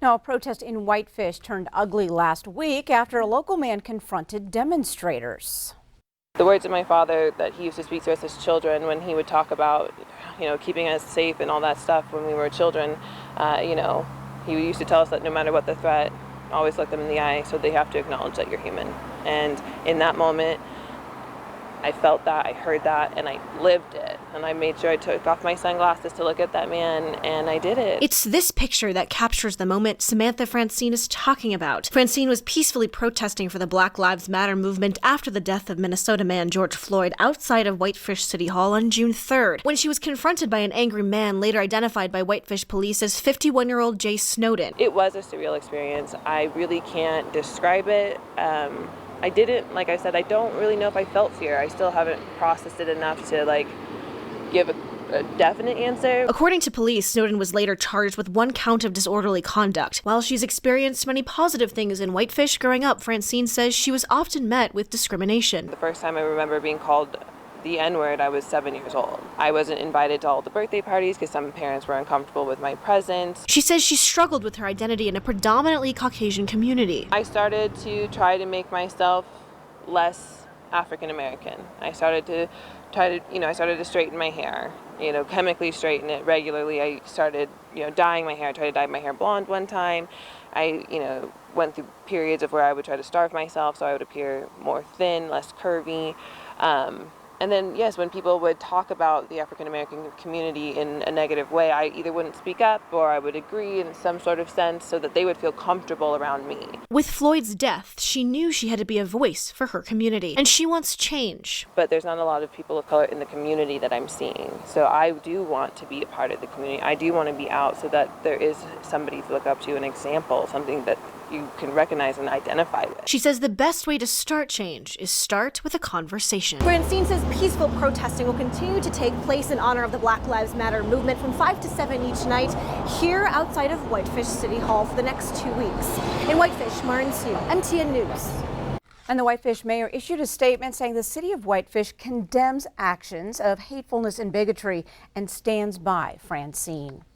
Now, a protest in Whitefish turned ugly last week after a local man confronted demonstrators. The words of my father that he used to speak to us as children when he would talk about, keeping us safe and all that stuff when we were children, he used to tell us that no matter what the threat, always look them in the eye, so they have to acknowledge that you're human. And in that moment, I felt that, I heard that, and I lived it. And I made sure I took off my sunglasses to look at that man, and I did it. It's this picture that captures the moment Samantha Francine is talking about. Francine was peacefully protesting for the Black Lives Matter movement after the death of Minnesota man George Floyd outside of Whitefish City Hall on June 3rd, when she was confronted by an angry man later identified by Whitefish police as 51-year-old Jay Snowden. It was a surreal experience. I really can't describe it. I didn't, like I said, I don't really know if I felt fear. I still haven't processed it enough to give a definite answer. According to police, Snowden was later charged with 1 count of disorderly conduct. While she's experienced many positive things in Whitefish growing up, Francine says she was often met with discrimination. The first time I remember being called the N-word, I was 7 years old. I wasn't invited to all the birthday parties because some parents were uncomfortable with my presence. She says she struggled with her identity in a predominantly Caucasian community. I started to try to make myself less African American. I started to straighten my hair, chemically straighten it regularly. I started, dyeing my hair. I tried to dye my hair blonde one time. I, went through periods of where I would try to starve myself so I would appear more thin, less curvy. And then, yes, when people would talk about the African American community in a negative way, I either wouldn't speak up or I would agree in some sort of sense so that they would feel comfortable around me. With Floyd's death, she knew she had to be a voice for her community, and she wants change. But there's not a lot of people of color in the community that I'm seeing. So I do want to be a part of the community. I do want to be out so that there is somebody to look up to, an example, something that you can recognize and identify with. She says the best way to start change is start with a conversation. Francine says peaceful protesting will continue to take place in honor of the Black Lives Matter movement from 5 to 7 each night here outside of Whitefish City Hall for the next 2 weeks. In Whitefish, Marin Sue, MTN News. And the Whitefish mayor issued a statement saying the city of Whitefish condemns actions of hatefulness and bigotry and stands by Francine.